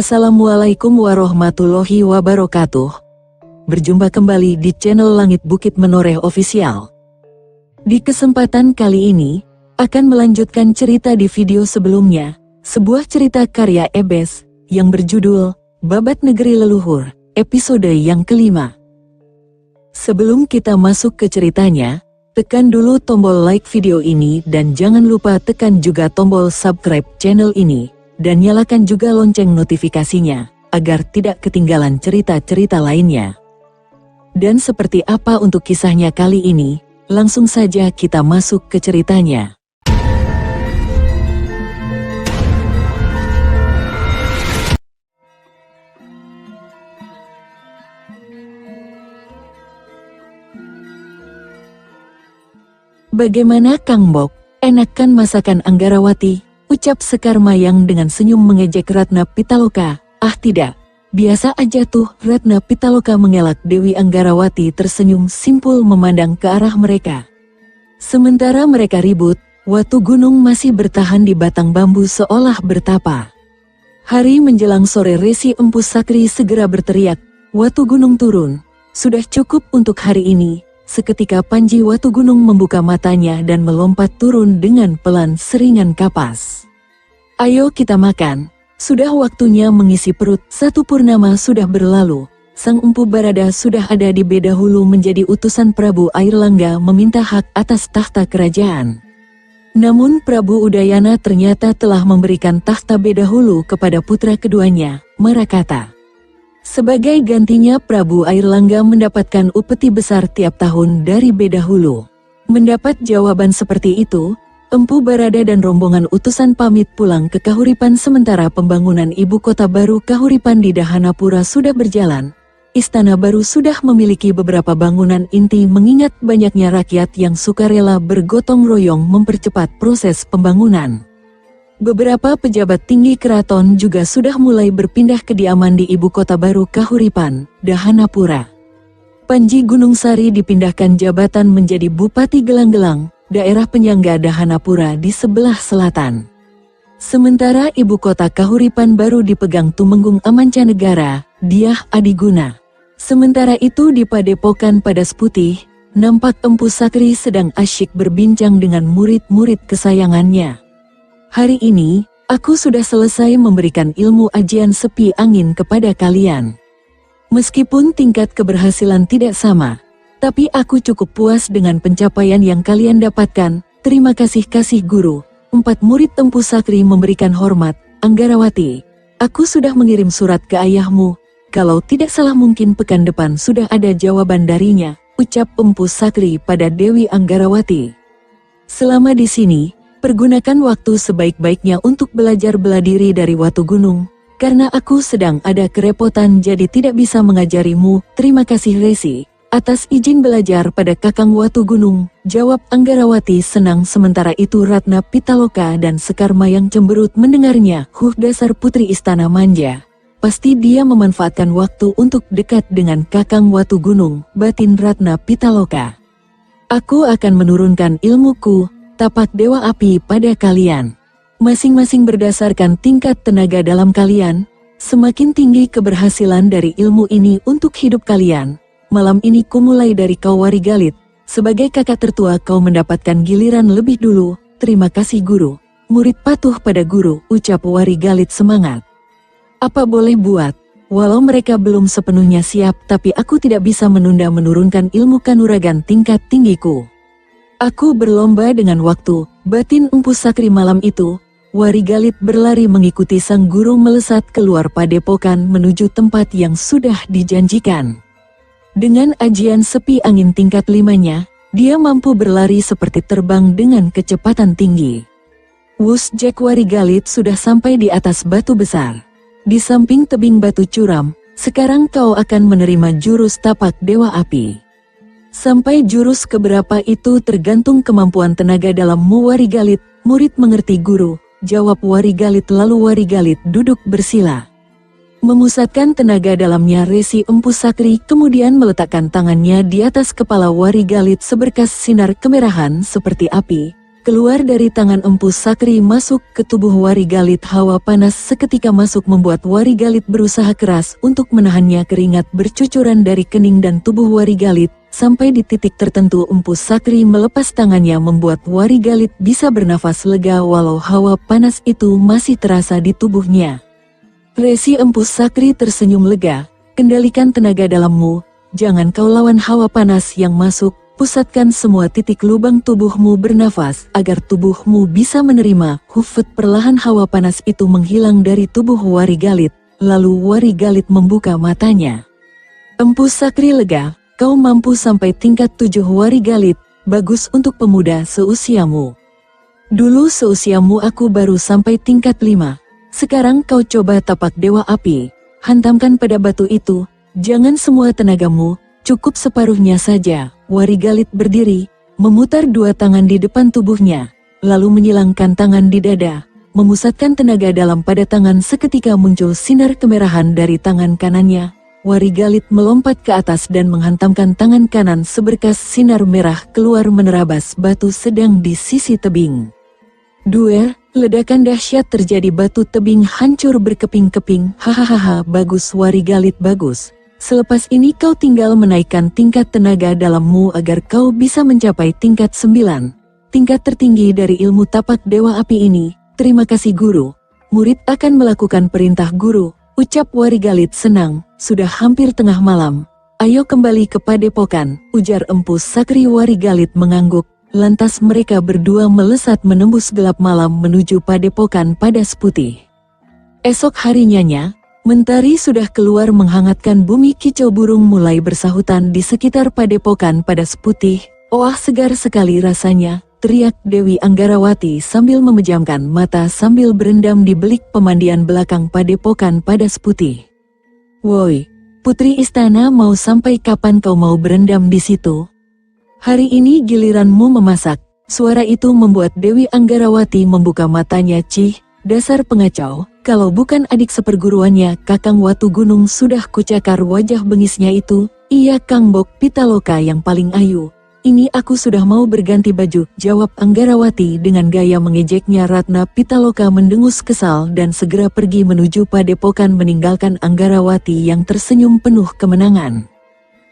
Assalamualaikum warahmatullahi wabarakatuh. Berjumpa kembali di channel Langit Bukit Menoreh Official. Di kesempatan kali ini, akan melanjutkan cerita di video sebelumnya, sebuah cerita karya Ebes, yang berjudul, Babat Negeri Leluhur, episode yang kelima. Sebelum kita masuk ke ceritanya, tekan dulu tombol like video ini dan jangan lupa tekan juga tombol subscribe channel ini, dan nyalakan juga lonceng notifikasinya, agar tidak ketinggalan cerita-cerita lainnya. Dan seperti apa untuk kisahnya kali ini, langsung saja kita masuk ke ceritanya. Bagaimana Kang Bok, enak kan masakan Anggarawati? Ucap Sekar Mayang dengan senyum mengejek Ratna Pitaloka. Ah tidak, biasa aja tuh. Ratna Pitaloka mengelak. Dewi Anggarawati tersenyum simpul memandang ke arah mereka. Sementara mereka ribut, Watu Gunung masih bertahan di batang bambu seolah bertapa. Hari menjelang sore, Resi Empu Sakri segera berteriak, "Watu Gunung turun, sudah cukup untuk hari ini." Seketika Panji Watu Gunung membuka matanya dan melompat turun dengan pelan seringan kapas. "Ayo kita makan, sudah waktunya mengisi perut." Satu purnama sudah berlalu, Sang Empu Barada sudah ada di Bedahulu menjadi utusan Prabu Airlangga meminta hak atas tahta kerajaan. Namun Prabu Udayana ternyata telah memberikan tahta Bedahulu kepada putra keduanya, Marakata. Sebagai gantinya Prabu Airlangga mendapatkan upeti besar tiap tahun dari Bedahulu. Mendapat jawaban seperti itu, Empu Barada dan rombongan utusan pamit pulang ke Kahuripan sementara pembangunan ibu kota baru Kahuripan di Dahanapura sudah berjalan. Istana baru sudah memiliki beberapa bangunan inti mengingat banyaknya rakyat yang sukarela bergotong royong mempercepat proses pembangunan. Beberapa pejabat tinggi keraton juga sudah mulai berpindah kediaman di ibu kota baru Kahuripan, Dahanapura. Panji Gunung Sari dipindahkan jabatan menjadi Bupati Gelang-Gelang, daerah penyangga Dahanapura di sebelah selatan. Sementara ibu kota Kahuripan baru dipegang Tumenggung Amancanegara, Dyah Adiguna. Sementara itu di Padepokan Padas Putih, nampak Empu Sakri sedang asyik berbincang dengan murid-murid kesayangannya. "Hari ini, aku sudah selesai memberikan ilmu ajian sepi angin kepada kalian. Meskipun tingkat keberhasilan tidak sama, tapi aku cukup puas dengan pencapaian yang kalian dapatkan. Terima kasih guru." Empat murid Empu Sakri memberikan hormat. "Anggarawati, aku sudah mengirim surat ke ayahmu. Kalau tidak salah mungkin pekan depan sudah ada jawaban darinya," ucap Empu Sakri pada Dewi Anggarawati. "Selama di sini, pergunakan waktu sebaik-baiknya untuk belajar bela diri dari Watu Gunung. Karena aku sedang ada kerepotan jadi tidak bisa mengajarimu." "Terima kasih Resi, atas izin belajar pada Kakang Watu Gunung," jawab Anggarawati senang. Sementara itu Ratna Pitaloka dan Sekar Mayang cemberut mendengarnya. Dasar putri istana manja. Pasti dia memanfaatkan waktu untuk dekat dengan Kakang Watu Gunung, batin Ratna Pitaloka. "Aku akan menurunkan ilmuku, tapak dewa api pada kalian. Masing-masing berdasarkan tingkat tenaga dalam kalian, semakin tinggi keberhasilan dari ilmu ini untuk hidup kalian. Malam ini kumulai dari kau Warigalit, sebagai kakak tertua kau mendapatkan giliran lebih dulu." "Terima kasih guru." "Murid patuh pada guru," ucap Warigalit semangat. "Apa boleh buat, walau mereka belum sepenuhnya siap tapi aku tidak bisa menunda menurunkan ilmu kanuragan tingkat tinggiku. Aku berlomba dengan waktu," batin Empu Sakri malam itu. Warigalit berlari mengikuti sang guru melesat keluar padepokan menuju tempat yang sudah dijanjikan. Dengan ajian sepi angin tingkat 5-nya, dia mampu berlari seperti terbang dengan kecepatan tinggi. Wus Jack Warigalit sudah sampai di atas batu besar. Di samping tebing batu curam, sekarang kau akan menerima jurus tapak dewa api. Sampai jurus keberapa itu tergantung kemampuan tenaga dalammu Warigalit. "Murid mengerti guru," jawab Warigalit lalu Warigalit duduk bersila. Memusatkan tenaga dalamnya Resi Empu Sakri kemudian meletakkan tangannya di atas kepala Warigalit. Seberkas sinar kemerahan seperti api, keluar dari tangan Empu Sakri masuk ke tubuh Warigalit. Hawa panas seketika masuk membuat Warigalit berusaha keras untuk menahannya. Keringat bercucuran dari kening dan tubuh Warigalit. Sampai di titik tertentu Empu Sakri melepas tangannya membuat Warigalit bisa bernafas lega walau hawa panas itu masih terasa di tubuhnya. Resi Empu Sakri tersenyum lega. Kendalikan tenaga dalammu, jangan kau lawan hawa panas yang masuk. Pusatkan semua titik lubang tubuhmu bernafas agar tubuhmu bisa menerima. Hufet, perlahan hawa panas itu menghilang dari tubuh Warigalit. Lalu Warigalit membuka matanya. Empu Sakri lega, kau mampu sampai tingkat 7 Warigalit. Bagus untuk pemuda seusiamu. Dulu seusiamu aku baru sampai tingkat 5. Sekarang kau coba tapak Dewa Api. Hantamkan pada batu itu, jangan semua tenagamu, cukup separuhnya saja. Warigalit berdiri, memutar dua tangan di depan tubuhnya, lalu menyilangkan tangan di dada, memusatkan tenaga dalam pada tangan. Seketika muncul sinar kemerahan dari tangan kanannya. Warigalit melompat ke atas dan menghantamkan tangan kanan, seberkas sinar merah keluar menerabas batu sedang di sisi tebing. Duer, ledakan dahsyat terjadi, batu tebing hancur berkeping-keping. Hahaha, bagus Warigalit, bagus. Selepas ini kau tinggal menaikkan tingkat tenaga dalammu agar kau bisa mencapai tingkat 9. Tingkat tertinggi dari ilmu tapak Dewa Api ini. Terima kasih guru. Murid akan melakukan perintah guru, ucap Warigalit senang. Sudah hampir tengah malam. Ayo kembali ke padepokan, ujar Empu Sakri. Warigalit mengangguk. Lantas mereka berdua melesat menembus gelap malam menuju padepokan Padas Putih. Esok harinya, mentari sudah keluar menghangatkan bumi. Kicau burung mulai bersahutan di sekitar padepokan Padas Putih. "Wah, segar sekali rasanya," teriak Dewi Anggarawati sambil memejamkan mata sambil berendam di belik pemandian belakang padepokan Padas Putih. "Woi, putri istana, mau sampai kapan kau mau berendam di situ? Hari ini giliranmu memasak." Suara itu membuat Dewi Anggarawati membuka matanya. "Cih, dasar pengacau. Kalau bukan adik seperguruannya Kakang Watu Gunung sudah kucakar wajah bengisnya itu." "Iya Kang Bok Pitaloka yang paling ayu. Ini aku sudah mau berganti baju," jawab Anggarawati dengan gaya mengejeknya. Ratna Pitaloka mendengus kesal dan segera pergi menuju padepokan meninggalkan Anggarawati yang tersenyum penuh kemenangan.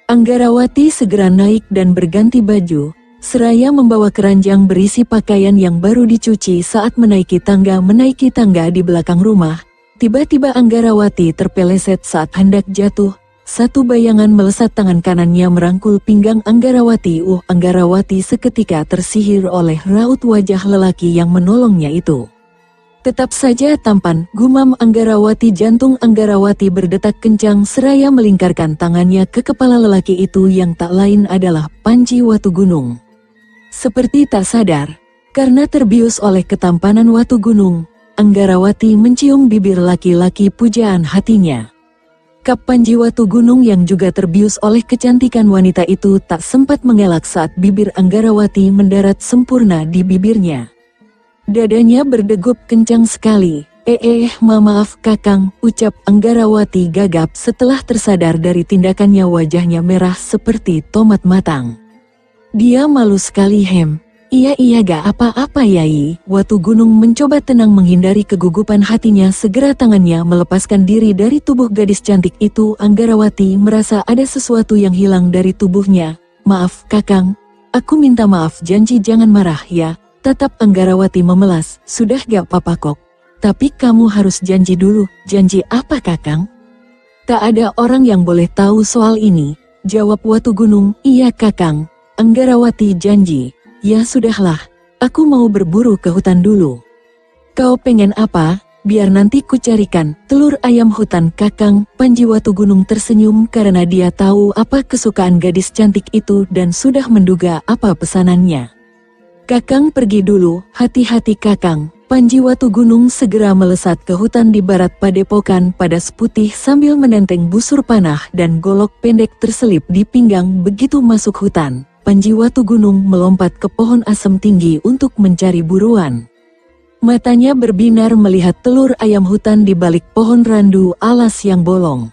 Anggarawati segera naik dan berganti baju, seraya membawa keranjang berisi pakaian yang baru dicuci. Saat menaiki tangga di belakang rumah, tiba-tiba Anggarawati terpeleset saat hendak jatuh. Satu bayangan melesat, tangan kanannya merangkul pinggang Anggarawati. Anggarawati seketika tersihir oleh raut wajah lelaki yang menolongnya itu. "Tetap saja tampan," gumam Anggarawati. Jantung Anggarawati berdetak kencang seraya melingkarkan tangannya ke kepala lelaki itu yang tak lain adalah Panji Watu Gunung. Seperti tak sadar, karena terbius oleh ketampanan Watu Gunung, Anggarawati mencium bibir laki-laki pujaan hatinya. Kap Panji Watu Gunung yang juga terbius oleh kecantikan wanita itu tak sempat mengelak saat bibir Anggarawati mendarat sempurna di bibirnya. Dadanya berdegup kencang sekali. Maaf Kakang," ucap Anggarawati gagap setelah tersadar dari tindakannya. Wajahnya merah seperti tomat matang. Dia malu sekali. Iya gak apa-apa Yai." Watu Gunung mencoba tenang menghindari kegugupan hatinya. Segera tangannya melepaskan diri dari tubuh gadis cantik itu. Anggarawati merasa ada sesuatu yang hilang dari tubuhnya. "Maaf Kakang, aku minta maaf." "Janji jangan marah ya," tatap Anggarawati memelas. "Sudah gak apa-apa kok. Tapi kamu harus janji dulu." "Janji apa Kakang?" "Tak ada orang yang boleh tahu soal ini," jawab Watu Gunung. "Iya Kakang." Anggarawati janji. "Ya sudahlah, aku mau berburu ke hutan dulu." "Kau pengen apa? Biar nanti kucarikan." "Telur ayam hutan Kakang." Panji Watu Gunung tersenyum karena dia tahu apa kesukaan gadis cantik itu dan sudah menduga apa pesanannya. "Kakang pergi dulu." "Hati-hati Kakang." Panji Watu Gunung segera melesat ke hutan di barat padepokan Padas Putih sambil menenteng busur panah dan golok pendek terselip di pinggang. Begitu masuk hutan, Panji Watu Gunung melompat ke pohon asem tinggi untuk mencari buruan. Matanya berbinar melihat telur ayam hutan di balik pohon randu alas yang bolong.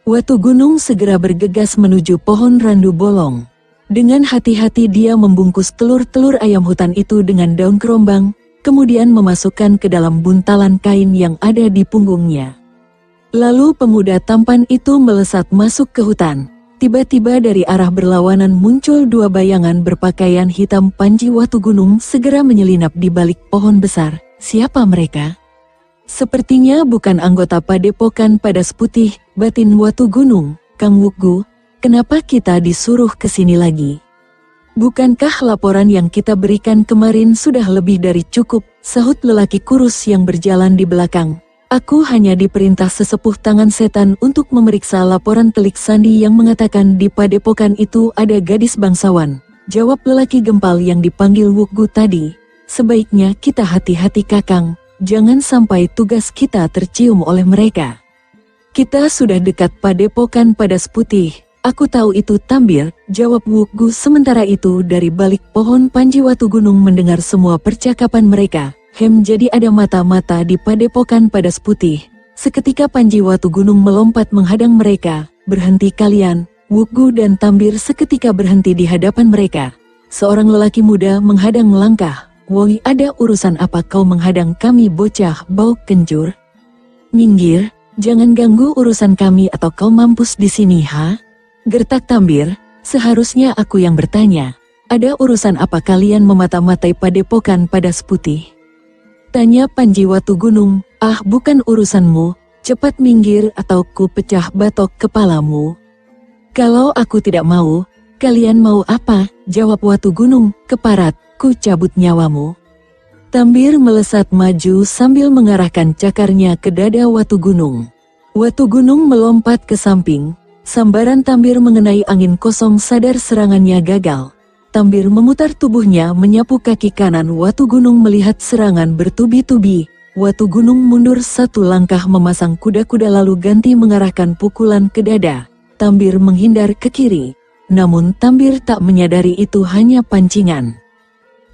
Watu Gunung segera bergegas menuju pohon randu bolong. Dengan hati-hati dia membungkus telur-telur ayam hutan itu dengan daun kerombang, kemudian memasukkan ke dalam buntalan kain yang ada di punggungnya. Lalu pemuda tampan itu melesat masuk ke hutan. Tiba-tiba dari arah berlawanan muncul dua bayangan berpakaian hitam. Panji Watugunung segera menyelinap di balik pohon besar. Siapa mereka? Sepertinya bukan anggota Padepokan Padas Putih, batin Watugunung. Kang Wukgu, kenapa kita disuruh ke sini lagi? Bukankah laporan yang kita berikan kemarin sudah lebih dari cukup, sahut lelaki kurus yang berjalan di belakang. Aku hanya diperintah sesepuh tangan setan untuk memeriksa laporan telik sandi yang mengatakan di padepokan itu ada gadis bangsawan. Jawab lelaki gempal yang dipanggil Wukgu tadi. Sebaiknya kita hati-hati Kakang, jangan sampai tugas kita tercium oleh mereka. Kita sudah dekat padepokan Padas Putih. Aku tahu itu Tambir, jawab Wukgu. Sementara itu dari balik pohon Panji Watugunung mendengar semua percakapan mereka. Jadi ada mata-mata di padepokan Padas Putih. Seketika Panji Watugunung melompat menghadang mereka. Berhenti kalian. Wukgu dan Tambir seketika berhenti di hadapan mereka. Seorang lelaki muda menghadang langkah. Woi, ada urusan apa kau menghadang kami bocah bau kencur? Minggir, jangan ganggu urusan kami atau kau mampus di sini ha? Gertak Tambir, seharusnya aku yang bertanya. Ada urusan apa kalian memata-matai padepokan Padas Putih? Tanya Panji Watugunung. Ah, bukan urusanmu, cepat minggir atau ku pecah batok kepalamu. Kalau aku tidak mau, kalian mau apa? Jawab Watugunung. Keparat, ku cabut nyawamu. Tambir melesat maju sambil mengarahkan cakarnya ke dada Watugunung. Watugunung melompat ke samping. Sambaran Tambir mengenai angin kosong sadar serangannya gagal. Tambir memutar tubuhnya menyapu kaki kanan Watugunung melihat serangan bertubi-tubi. Watugunung mundur satu langkah memasang kuda-kuda lalu ganti mengarahkan pukulan ke dada. Tambir menghindar ke kiri. Namun Tambir tak menyadari itu hanya pancingan.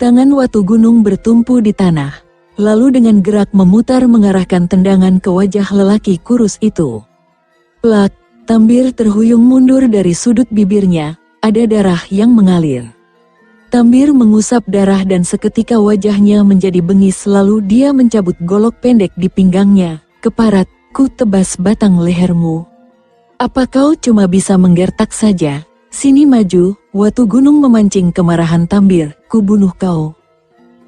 Tangan Watugunung bertumpu di tanah. Lalu dengan gerak memutar mengarahkan tendangan ke wajah lelaki kurus itu. Plak! Tambir terhuyung mundur dari sudut bibirnya, ada darah yang mengalir. Tambir mengusap darah dan seketika wajahnya menjadi bengis lalu dia mencabut golok pendek di pinggangnya. Keparat, ku tebas batang lehermu. Apa kau cuma bisa menggertak saja? Sini maju, Watugunung memancing kemarahan Tambir, ku bunuh kau.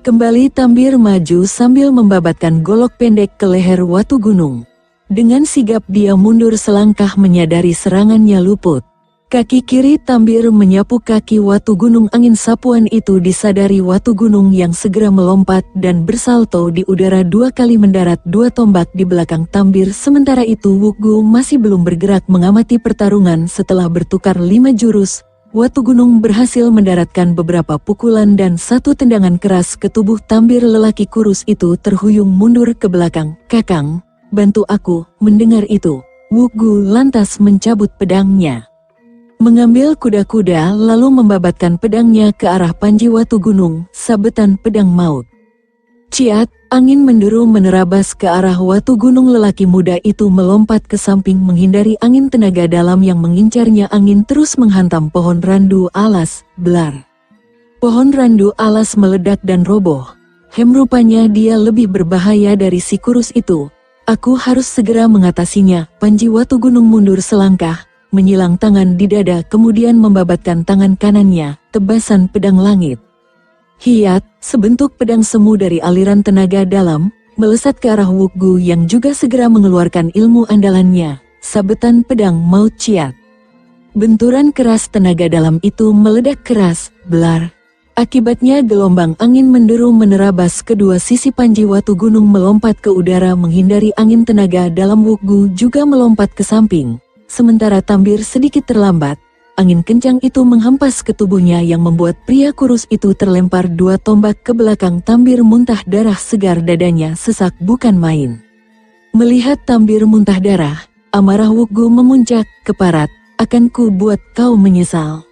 Kembali Tambir maju sambil membabatkan golok pendek ke leher Watugunung. Dengan sigap dia mundur selangkah menyadari serangannya luput. Kaki kiri Tambir menyapu kaki Watugunung. Angin sapuan itu disadari Watugunung yang segera melompat dan bersalto di udara 2 kali mendarat 2 tombak di belakang Tambir. Sementara itu Wukgu masih belum bergerak mengamati pertarungan. Setelah bertukar 5 jurus, Watugunung berhasil mendaratkan beberapa pukulan dan 1 tendangan keras ke tubuh Tambir. Lelaki kurus itu terhuyung mundur ke belakang. Kakang, bantu aku. Mendengar itu, Wukgu lantas mencabut pedangnya. Mengambil kuda-kuda lalu membabatkan pedangnya ke arah Panji Watugunung, sabetan pedang maut. Ciat, angin menderu menerabas ke arah Watugunung. Lelaki muda itu melompat ke samping menghindari angin tenaga dalam yang mengincarnya. Angin terus menghantam pohon randu alas, blar. Pohon randu alas meledak dan roboh. Rupanya dia lebih berbahaya dari si kurus itu. Aku harus segera mengatasinya. Panji Watugunung mundur selangkah, menyilang tangan di dada kemudian membabatkan tangan kanannya, tebasan pedang langit. Hiat, sebentuk pedang semu dari aliran tenaga dalam, melesat ke arah Wukgu yang juga segera mengeluarkan ilmu andalannya, sabetan pedang maut ciat. Benturan keras tenaga dalam itu meledak keras, blar. Akibatnya gelombang angin menderu menerabas kedua sisi. Panji Watugunung melompat ke udara menghindari angin tenaga dalam. Wukgu juga melompat ke samping. Sementara Tambir sedikit terlambat, angin kencang itu menghempas ke tubuhnya yang membuat pria kurus itu terlempar 2 tombak ke belakang. Tambir muntah darah segar, dadanya sesak bukan main. Melihat Tambir muntah darah, amarah Wukgu memuncak. Keparat, akan ku buat kau menyesal.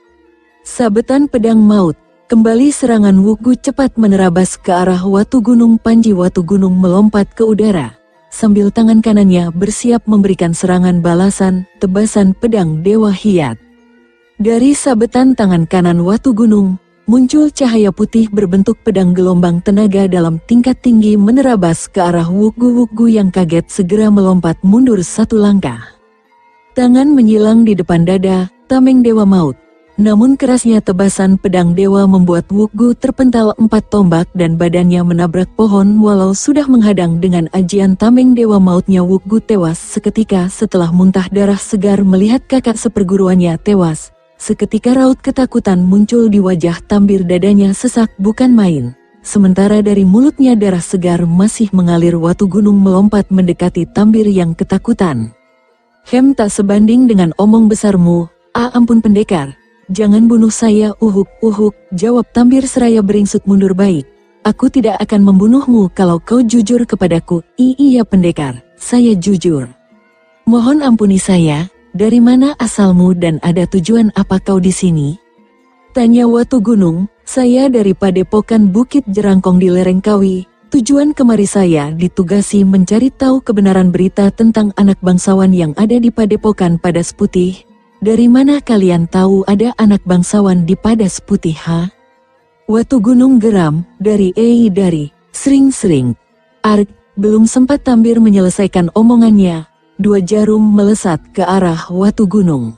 Sabetan pedang maut. Kembali serangan Wukgu cepat menerabas ke arah Watugunung. Panji Watugunung melompat ke udara. Sambil tangan kanannya bersiap memberikan serangan balasan, tebasan pedang Dewa Hiat. Dari sabetan tangan kanan Watu Gunung, muncul cahaya putih berbentuk pedang gelombang tenaga dalam tingkat tinggi menerabas ke arah Wukgu yang kaget segera melompat mundur satu langkah. Tangan menyilang di depan dada tameng Dewa Maut. Namun kerasnya tebasan pedang dewa membuat Wukgu terpental 4 tombak dan badannya menabrak pohon walau sudah menghadang dengan ajian tameng Dewa Mautnya. Wukgu tewas seketika setelah muntah darah segar melihat kakak seperguruannya tewas. Seketika raut ketakutan muncul di wajah tambir, dadanya sesak bukan main. Sementara dari mulutnya darah segar masih mengalir. Watu Gunung melompat mendekati tambir yang ketakutan. Tak sebanding dengan omong besarmu. Ampun pendekar. Jangan bunuh saya. Uhuk, jawab tambir seraya beringsut mundur. Baik. Aku tidak akan membunuhmu kalau kau jujur kepadaku. Iya pendekar, saya jujur. Mohon ampuni saya, dari mana asalmu dan ada tujuan apa kau di sini? Tanya Watu Gunung. Saya dari Padepokan Bukit Jerangkong di lereng Kawi. Tujuan kemari saya ditugasi mencari tahu kebenaran berita tentang anak bangsawan yang ada di Padepokan Padas Putih. Dari mana kalian tahu ada anak bangsawan di Padas Putih, ha? Watu Gunung geram. Dari sering. Belum sempat tambir menyelesaikan omongannya, 2 jarum melesat ke arah Watu Gunung.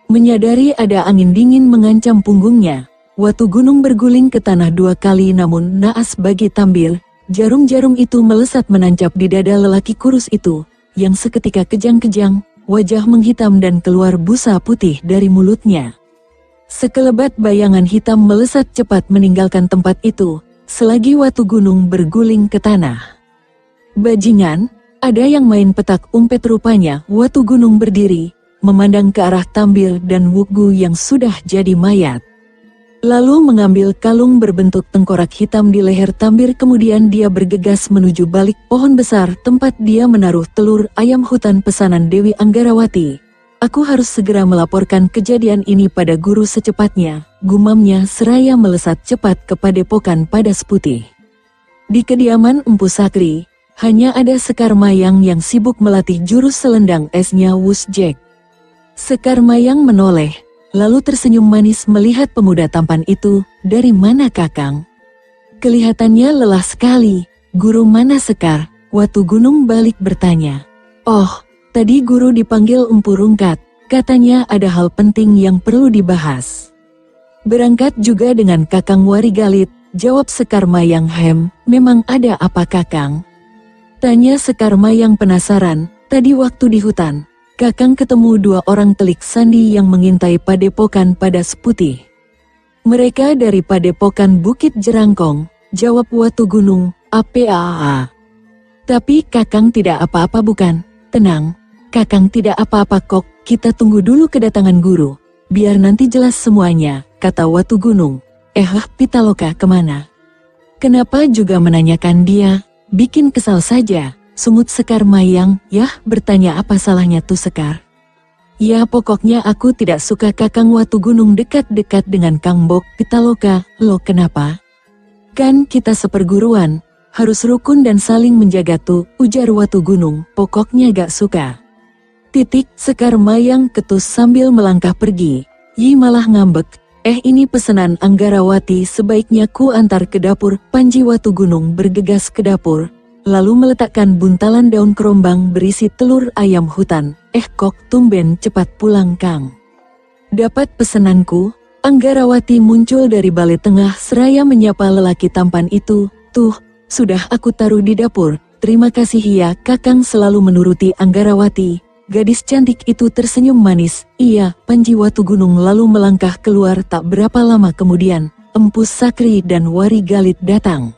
Menyadari ada angin dingin mengancam punggungnya, Watu Gunung berguling ke tanah 2 kali, namun naas bagi tambir, jarum-jarum itu melesat menancap di dada lelaki kurus itu, yang seketika kejang-kejang, wajah menghitam dan keluar busa putih dari mulutnya. Sekelebat bayangan hitam melesat cepat meninggalkan tempat itu, selagi Watu Gunung berguling ke tanah. Bajingan, ada yang main petak umpet rupanya. Watu Gunung berdiri, memandang ke arah tambir dan Wukgu yang sudah jadi mayat. Lalu mengambil kalung berbentuk tengkorak hitam di leher tambir, kemudian dia bergegas menuju balik pohon besar tempat dia menaruh telur ayam hutan pesanan Dewi Anggarawati. Aku harus segera melaporkan kejadian ini pada guru secepatnya, gumamnya seraya melesat cepat ke Padepokan Padas Putih. Di kediaman Empu Sakri, hanya ada Sekar Mayang yang sibuk melatih jurus selendang esnya Wus Jack. Sekar Mayang menoleh, lalu tersenyum manis melihat pemuda tampan itu. Dari mana kakang? Kelihatannya lelah sekali. Guru mana Sekar? Watu Gunung balik bertanya. Oh, tadi guru dipanggil Empu Rungkat. Katanya ada hal penting yang perlu dibahas. Berangkat juga dengan Kakang Warigalit, jawab Sekar Mayang. Memang ada apa kakang? Tanya Sekar Mayang penasaran. Tadi waktu di hutan, kakang ketemu 2 orang telik sandi yang mengintai Padepokan Padas Putih. Mereka dari Padepokan Bukit Jerangkong, jawab Watu Gunung. Apa? Tapi kakang tidak apa-apa bukan? Tenang, kakang tidak apa-apa kok, kita tunggu dulu kedatangan guru, biar nanti jelas semuanya, kata Watu Gunung. Pitaloka kemana? Kenapa juga menanyakan dia? Bikin kesal saja. Sumut Sekar Mayang. Yah, bertanya apa salahnya tuh Sekar? Ya pokoknya aku tidak suka kakang Watu Gunung dekat-dekat dengan Kang Bok. Pitaloka, lo kenapa? Kan kita seperguruan, harus rukun dan saling menjaga tuh, ujar Watu Gunung. Pokoknya gak suka. Sekar Mayang ketus sambil melangkah pergi. Yi malah ngambek. Ini pesanan Anggarawati, sebaiknya ku antar ke dapur. Panji Watu Gunung bergegas ke dapur, lalu meletakkan buntalan daun kerombang berisi telur ayam hutan. Kok tumben cepat pulang Kang? Dapat pesananku? Anggarawati muncul dari balai tengah seraya menyapa lelaki tampan itu. Tuh, sudah aku taruh di dapur. Terima kasih ya kakang, selalu menuruti Anggarawati. Gadis cantik itu tersenyum manis. Iya, Panji Watu Gunung lalu melangkah keluar. Tak berapa lama kemudian, Empu Sakri dan Warigalit datang.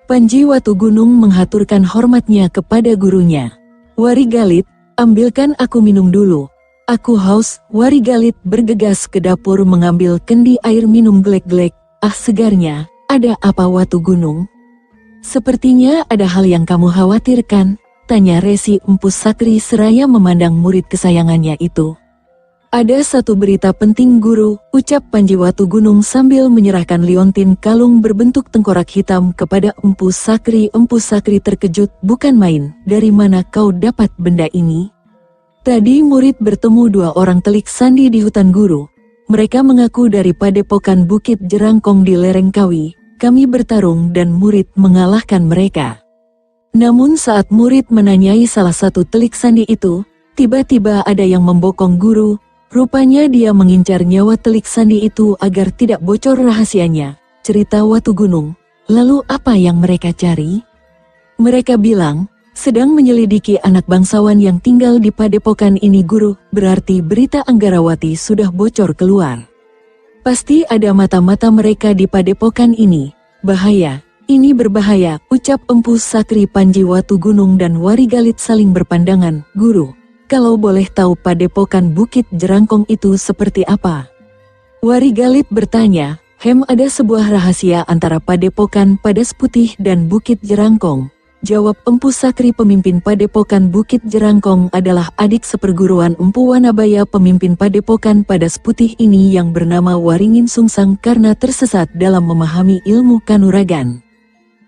Panji Watu Gunung menghaturkan hormatnya kepada gurunya. Warigalit, ambilkan aku minum dulu. Aku haus. Warigalit bergegas ke dapur mengambil kendi air minum glek-glek. Segarnya. Ada apa Watu Gunung? Sepertinya ada hal yang kamu khawatirkan, tanya Resi Empu Sakri seraya memandang murid kesayangannya itu. Ada satu berita penting guru, ucap Panji Watu Gunung sambil menyerahkan liontin kalung berbentuk tengkorak hitam kepada Empu Sakri. Empu Sakri terkejut, bukan main. Dari mana kau dapat benda ini? Tadi murid bertemu 2 orang telik sandi di hutan guru. Mereka mengaku dari Padepokan Bukit Jerangkong di lereng Kawi. Kami bertarung dan murid mengalahkan mereka. Namun saat murid menanyai salah satu telik sandi itu, tiba-tiba ada yang membokong guru. Rupanya dia mengincar nyawa telik sandi itu agar tidak bocor rahasianya. Cerita Watu Gunung. Lalu apa yang mereka cari? Mereka bilang, sedang menyelidiki anak bangsawan yang tinggal di padepokan ini guru, berarti berita Anggarawati sudah bocor keluar. Pasti ada mata-mata mereka di padepokan ini. Bahaya, ini berbahaya, ucap Empu Sakri Panji Watu Gunung dan Warigalit saling berpandangan. Guru, kalau boleh tahu padepokan Bukit Jerangkong itu seperti apa? Warigalit bertanya, ada sebuah rahasia antara padepokan Padas Putih dan Bukit Jerangkong. Jawab Empu Sakri pemimpin padepokan Bukit Jerangkong adalah adik seperguruan Empu Wanabaya pemimpin padepokan Padas Putih ini yang bernama Waringin Sungsang karena tersesat dalam memahami ilmu kanuragan.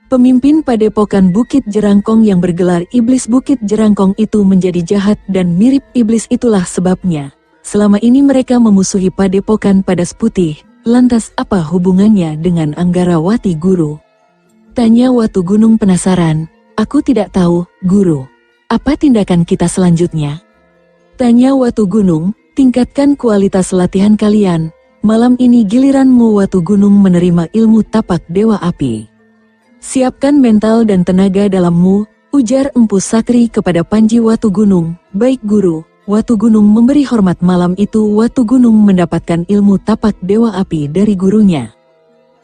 Pemimpin padepokan Bukit Jerangkong yang bergelar Iblis Bukit Jerangkong itu menjadi jahat dan mirip iblis, itulah sebabnya selama ini mereka memusuhi padepokan Padas Putih. Lantas apa hubungannya dengan Anggarawati guru? Tanya Watu Gunung penasaran. Aku tidak tahu, guru. Apa tindakan kita selanjutnya? Tanya Watu Gunung, tingkatkan kualitas latihan kalian. Malam ini giliranmu Watu Gunung menerima ilmu tapak Dewa Api. Siapkan mental dan tenaga dalammu, ujar Empu Sakri kepada Panji Watu Gunung. Baik guru. Watu Gunung memberi hormat. Malam itu Watu Gunung mendapatkan ilmu tapak Dewa Api dari gurunya.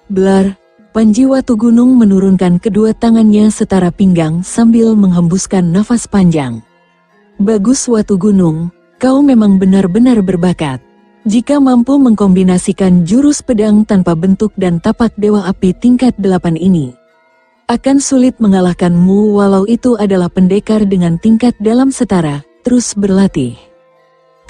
Blar, Panji Watu Gunung menurunkan kedua tangannya setara pinggang sambil menghembuskan nafas panjang. Bagus Watu Gunung, kau memang benar-benar berbakat. Jika mampu mengkombinasikan jurus pedang tanpa bentuk dan tapak Dewa Api tingkat 8 ini, akan sulit mengalahkanmu walau itu adalah pendekar dengan tingkat dalam setara. Terus berlatih.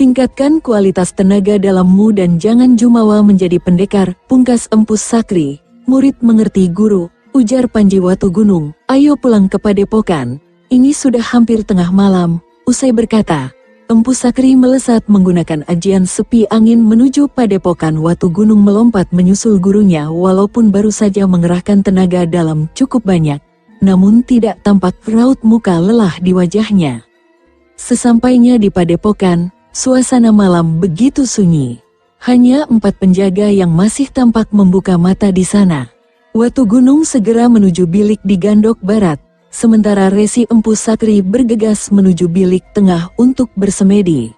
Tingkatkan kualitas tenaga dalammu dan jangan jumawa menjadi pendekar, pungkas Empu Sakri. Murid mengerti guru, ujar Panji Watu Gunung. Ayo pulang ke padepokan. Ini sudah hampir tengah malam. Usai berkata, Empu Sakri melesat menggunakan ajian sepi angin menuju padepokan. Watu Gunung melompat menyusul gurunya walaupun baru saja mengerahkan tenaga dalam cukup banyak. Namun tidak tampak raut muka lelah di wajahnya. Sesampainya di padepokan, suasana malam begitu sunyi. Hanya 4 penjaga yang masih tampak membuka mata di sana. Watu Gunung segera menuju bilik di Gandok Barat. Sementara Resi Empu Sakri bergegas menuju bilik tengah untuk bersemedi.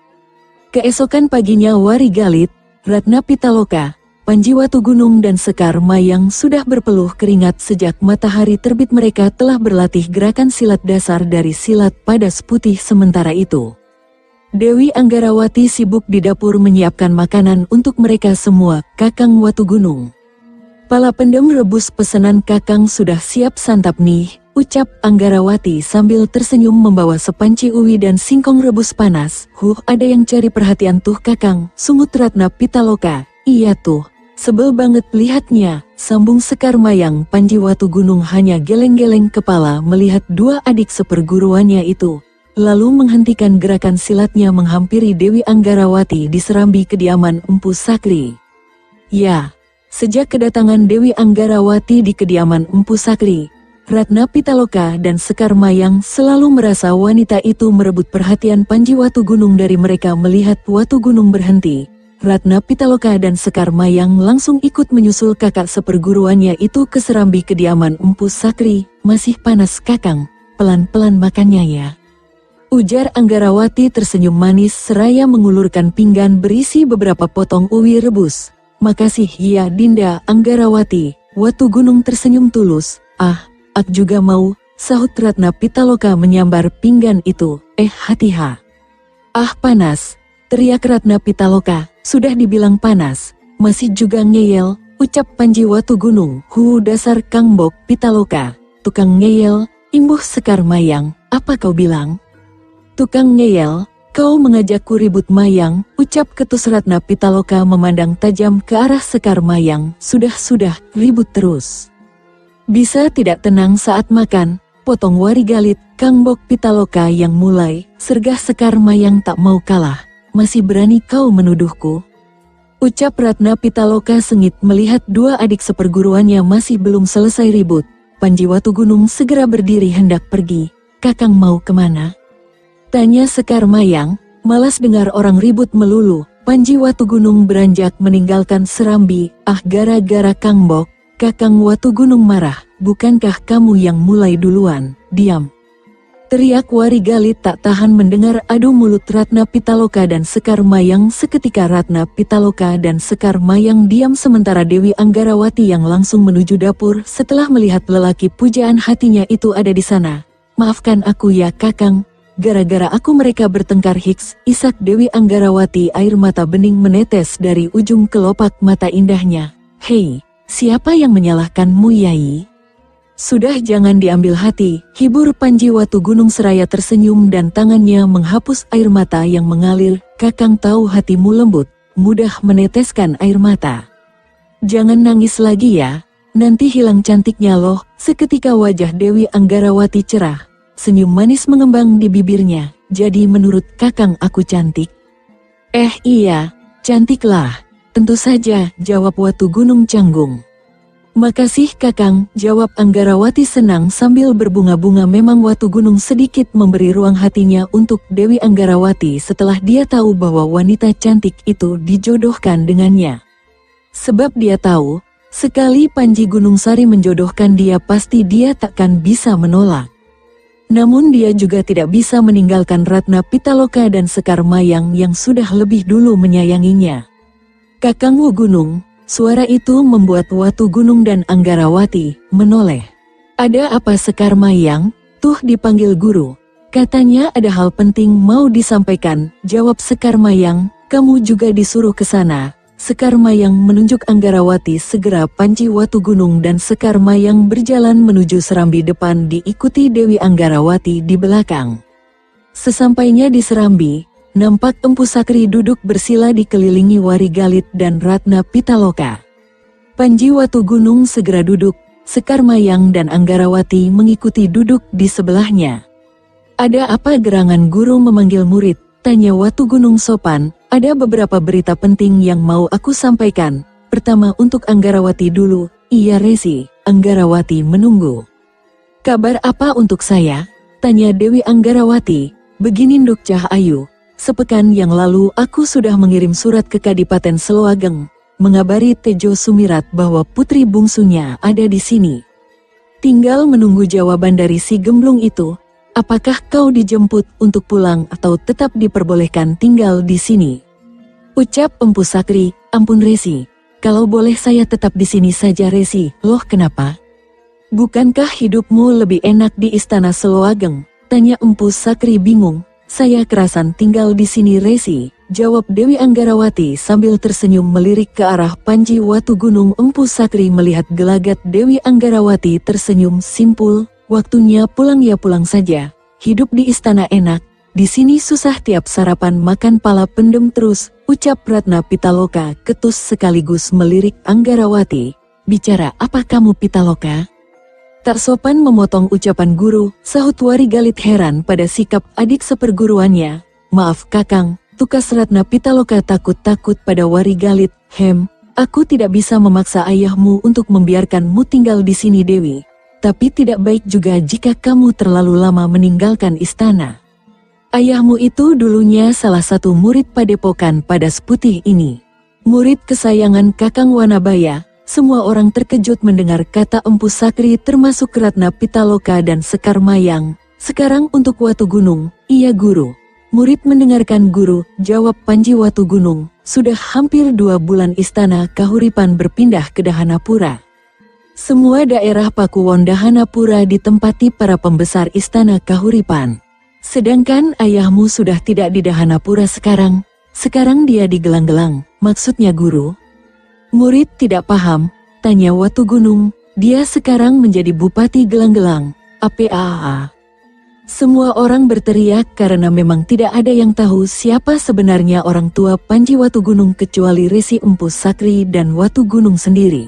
Keesokan paginya Warigalit, Ratna Pitaloka, Panji Watu Gunung dan Sekar Mayang sudah berpeluh keringat sejak matahari terbit. Mereka telah berlatih gerakan silat dasar dari silat Padas Putih. Sementara itu, Dewi Anggarawati sibuk di dapur menyiapkan makanan untuk mereka semua. Kakang Watu Gunung, pala pendem rebus pesanan Kakang sudah siap santap nih, ucap Anggarawati sambil tersenyum membawa sepanci uwi dan singkong rebus panas. Ada yang cari perhatian tuh Kakang, sungut Ratna Pitaloka. Iya tuh, sebel banget lihatnya, sambung Sekar Mayang. Panji Watu Gunung hanya geleng-geleng kepala melihat dua adik seperguruannya itu. Lalu menghentikan gerakan silatnya menghampiri Dewi Anggarawati di serambi kediaman Empu Sakri. Ya, sejak kedatangan Dewi Anggarawati di kediaman Empu Sakri, Ratna Pitaloka dan Sekar Mayang selalu merasa wanita itu merebut perhatian Panji Watu Gunung. Dari mereka melihat Watu Gunung berhenti, Ratna Pitaloka dan Sekar Mayang langsung ikut menyusul kakak seperguruannya itu ke serambi kediaman Empu Sakri. Masih panas Kakang, pelan-pelan makannya ya, ujar Anggarawati tersenyum manis seraya mengulurkan pinggan berisi beberapa potong uwi rebus. Makasih ya Dinda Anggarawati. Watu Gunung tersenyum tulus. Ak juga mau, sahut Ratna Pitaloka menyambar pinggan itu. Hati-ha. Panas, teriak Ratna Pitaloka. Sudah dibilang panas, masih juga ngeyel, ucap Panji Watu Gunung. Dasar Kang Bok Pitaloka, tukang ngeyel, imbuh Sekar Mayang. Apa kau bilang? Tukang ngeyel, kau mengajakku ribut Mayang, ucap ketus Ratna Pitaloka memandang tajam ke arah Sekar Mayang. Sudah, ribut terus. Bisa tidak tenang saat makan, potong Warigalit. Kang Bok Pitaloka yang mulai, sergah Sekar Mayang tak mau kalah. Masih berani kau menuduhku? Ucap Ratna Pitaloka sengit melihat dua adik seperguruannya masih belum selesai ribut. Panji Watugunung segera berdiri hendak pergi. Kakang mau kemana? Tanya Sekar Mayang, malas dengar orang ribut melulu. Panji Watugunung beranjak meninggalkan Serambi. Ah, gara-gara Kang Bok, Kakang Watugunung marah. Bukankah kamu yang mulai duluan? Diam! Teriak Warigalit tak tahan mendengar adu mulut Ratna Pitaloka dan Sekar Mayang. Seketika Ratna Pitaloka dan Sekar Mayang diam sementara Dewi Anggarawati yang langsung menuju dapur setelah melihat lelaki pujaan hatinya itu ada di sana. Maafkan aku ya Kakang, gara-gara aku mereka bertengkar hiks. Isak Dewi Anggarawati, air mata bening menetes dari ujung kelopak mata indahnya. Hei, siapa yang menyalahkanmu Yai? Sudah jangan diambil hati, hibur Panji Watugunung seraya tersenyum dan tangannya menghapus air mata yang mengalir. Kakang tahu hatimu lembut, mudah meneteskan air mata. Jangan nangis lagi ya, nanti hilang cantiknya loh. Seketika wajah Dewi Anggarawati cerah, senyum manis mengembang di bibirnya. Jadi menurut Kakang aku cantik? Iya, cantiklah. Tentu saja, jawab Watugunung canggung. Makasih Kakang, jawab Anggarawati senang sambil berbunga-bunga. Memang Watugunung sedikit memberi ruang hatinya untuk Dewi Anggarawati setelah dia tahu bahwa wanita cantik itu dijodohkan dengannya. Sebab dia tahu, sekali Panji Gunung Sari menjodohkan dia pasti dia takkan bisa menolak. Namun dia juga tidak bisa meninggalkan Ratna Pitaloka dan Sekar Mayang yang sudah lebih dulu menyayanginya. Kakang Wugunung. Suara itu membuat Watugunung dan Anggarawati menoleh. Ada apa Sekar Mayang? Tuh dipanggil guru. Katanya ada hal penting mau disampaikan, jawab Sekar Mayang. Kamu juga disuruh ke sana. Sekar Mayang menunjuk Anggarawati. Segera Panji Watugunung dan Sekar Mayang berjalan menuju Serambi depan diikuti Dewi Anggarawati di belakang. Sesampainya di Serambi, nampak Empu Sakri duduk bersila dikelilingi Warigalit dan Ratna Pitaloka. Panji Watugunung segera duduk, Sekar Mayang dan Anggarawati mengikuti duduk di sebelahnya. Ada apa gerangan guru memanggil murid? Tanya Watugunung sopan. Ada beberapa berita penting yang mau aku sampaikan. Pertama untuk Anggarawati dulu. Iya Resi, Anggarawati menunggu. Kabar apa untuk saya? Tanya Dewi Anggarawati. Begini Nduk Cah Ayu. Sepekan yang lalu aku sudah mengirim surat ke Kadipaten Seloageng, mengabari Tejo Sumirat bahwa putri bungsunya ada di sini. Tinggal menunggu jawaban dari si gemblung itu. Apakah kau dijemput untuk pulang atau tetap diperbolehkan tinggal di sini? Ucap Empu Sakri, ampun Resi, kalau boleh saya tetap di sini saja Resi. Loh kenapa? Bukankah hidupmu lebih enak di istana Seloageng? Tanya Empu Sakri bingung. Saya kerasan tinggal di sini Resi, jawab Dewi Anggarawati sambil tersenyum melirik ke arah Panji Watugunung. Empu Sakri melihat gelagat Dewi Anggarawati tersenyum simpul. Waktunya pulang ya pulang saja, hidup di istana enak, di sini susah tiap sarapan makan pala pendem terus, ucap Ratna Pitaloka ketus sekaligus melirik Anggarawati. Bicara apa kamu Pitaloka? Tak sopan memotong ucapan guru, sahut Warigalit heran pada sikap adik seperguruannya. Maaf Kakang, tukas Ratna Pitaloka takut-takut pada Warigalit. Aku tidak bisa memaksa ayahmu untuk membiarkanmu tinggal di sini Dewi. Tapi tidak baik juga jika kamu terlalu lama meninggalkan istana. Ayahmu itu dulunya salah satu murid padepokan Padas Putih ini. Murid kesayangan Kakang Wanabaya. Semua orang terkejut mendengar kata Empu Sakri termasuk Ratna Pitaloka dan Sekar Mayang. Sekarang untuk Watugunung, iya guru. Murid mendengarkan guru, jawab Panji Watugunung. Sudah hampir 2 bulan istana Kahuripan berpindah ke Dahanapura. Semua daerah Pakuwon Dahanapura ditempati para pembesar istana Kahuripan. Sedangkan ayahmu sudah tidak di Dahanapura sekarang. Sekarang dia di Gelang-Gelang, maksudnya guru. Murid tidak paham, tanya Watugunung. Dia sekarang menjadi Bupati Gelang-Gelang, APAA. Semua orang berteriak karena memang tidak ada yang tahu siapa sebenarnya orang tua Panji Watugunung kecuali Resi Empu Sakri dan Watugunung sendiri.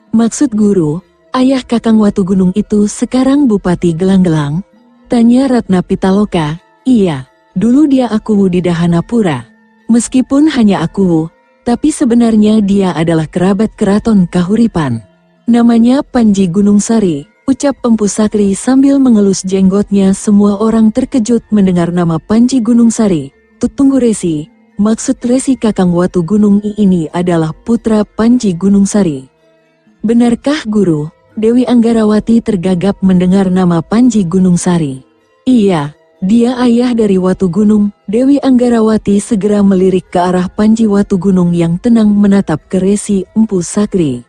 Maksud guru, ayah Kakang Watugunung itu sekarang Bupati Gelang-Gelang? Tanya Ratna Pitaloka. Iya, dulu dia akuwu di Dahanapura. Meskipun hanya akuwu, Tapi sebenarnya dia adalah kerabat keraton Kahuripan. Namanya Panji Gunung Sari, ucap Empu Sakri sambil mengelus jenggotnya. Semua orang terkejut mendengar nama Panji Gunung Sari. Tunggu Resi, maksud Resi Kakang Watu Gunung ini adalah putra Panji Gunung Sari. Benarkah Guru? Dewi Anggarawati tergagap mendengar nama Panji Gunung Sari. Iya, dia ayah dari Watu Gunung. Dewi Anggarawati segera melirik ke arah Panji Watu Gunung yang tenang menatap ke Resi Empu Sakri.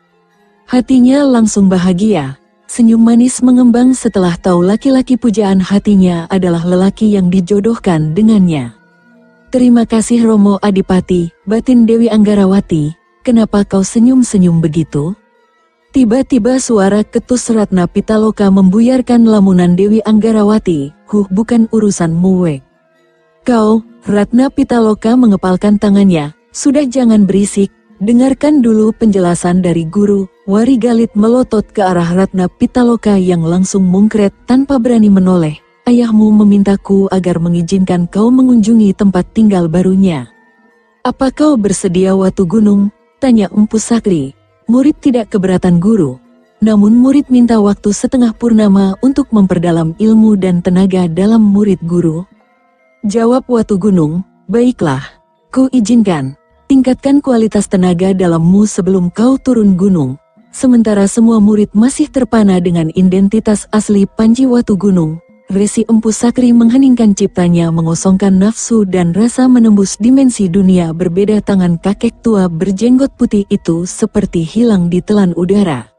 Hatinya langsung bahagia. Senyum manis mengembang setelah tahu laki-laki pujaan hatinya adalah lelaki yang dijodohkan dengannya. Terima kasih Romo Adipati, batin Dewi Anggarawati. Kenapa kau senyum-senyum begitu? Tiba-tiba suara ketus Ratna Pitaloka membuyarkan lamunan Dewi Anggarawati. Bukan urusanmu wek. Kau, Ratna Pitaloka mengepalkan tangannya. Sudah jangan berisik, dengarkan dulu penjelasan dari Guru. Warigalit melotot ke arah Ratna Pitaloka yang langsung mungkret tanpa berani menoleh. Ayahmu memintaku agar mengizinkan kau mengunjungi tempat tinggal barunya. Apa kau bersedia Watu Gunung? Tanya Empu Sakri. Murid tidak keberatan Guru. Namun murid minta waktu setengah purnama untuk memperdalam ilmu dan tenaga dalam murid Guru. Jawab Watu Gunung, baiklah. Ku izinkan. Tingkatkan kualitas tenaga dalammu sebelum kau turun gunung. Sementara semua murid masih terpana dengan identitas asli Panji Watu Gunung. Resi Empu Sakri mengheningkan ciptanya, mengosongkan nafsu dan rasa menembus dimensi dunia berbeda. Tangan kakek tua berjenggot putih itu seperti hilang di telan udara.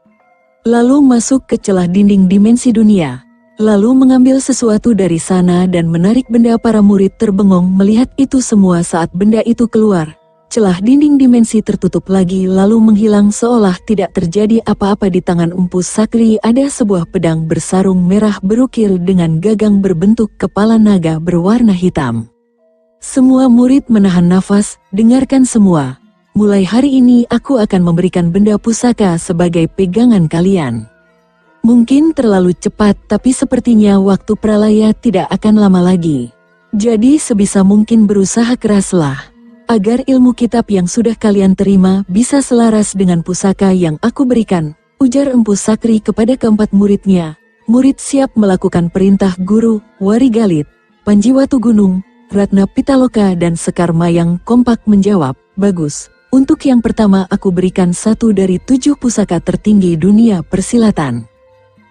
Lalu masuk ke celah dinding dimensi dunia. Lalu mengambil sesuatu dari sana dan menarik benda. Para murid terbengong melihat itu semua. Saat benda itu keluar, celah dinding dimensi tertutup lagi lalu menghilang seolah tidak terjadi apa-apa. Di tangan Empu Sakri ada sebuah pedang bersarung merah berukir dengan gagang berbentuk kepala naga berwarna hitam. Semua murid menahan nafas. Dengarkan semua. Mulai hari ini aku akan memberikan benda pusaka sebagai pegangan kalian. Mungkin terlalu cepat, tapi sepertinya waktu pralaya tidak akan lama lagi. Jadi sebisa mungkin berusaha keraslah agar ilmu kitab yang sudah kalian terima bisa selaras dengan pusaka yang aku berikan, ujar Empu Sakri kepada keempat muridnya. Murid siap melakukan perintah Guru. Warigalit, Panji Watu Gunung, Ratna Pitaloka dan Sekar Mayang kompak menjawab, bagus. Untuk yang pertama aku berikan 1 dari 7 pusaka tertinggi dunia persilatan.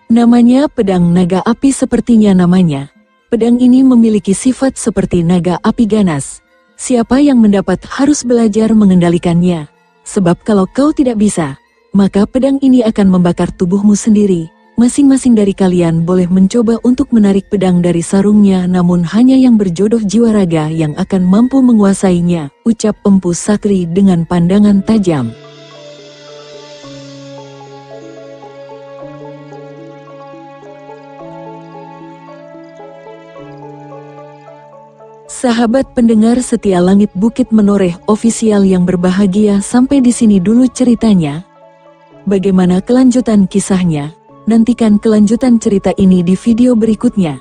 Namanya pedang naga api. Sepertinya namanya. Pedang ini memiliki sifat seperti naga api ganas. Siapa yang mendapat harus belajar mengendalikannya. Sebab kalau kau tidak bisa, maka pedang ini akan membakar tubuhmu sendiri. Masing-masing dari kalian boleh mencoba untuk menarik pedang dari sarungnya, namun hanya yang berjodoh jiwa raga yang akan mampu menguasainya, ucap Empu Sakri dengan pandangan tajam. Sahabat pendengar setia Langit Bukit Menoreh official yang berbahagia, sampai di sini dulu ceritanya. Bagaimana kelanjutan kisahnya? Nantikan kelanjutan cerita ini di video berikutnya.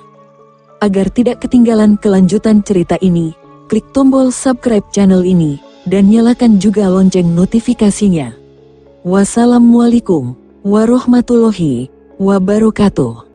Agar tidak ketinggalan kelanjutan cerita ini, klik tombol subscribe channel ini dan nyalakan juga lonceng notifikasinya. Wassalamualaikum warahmatullahi wabarakatuh.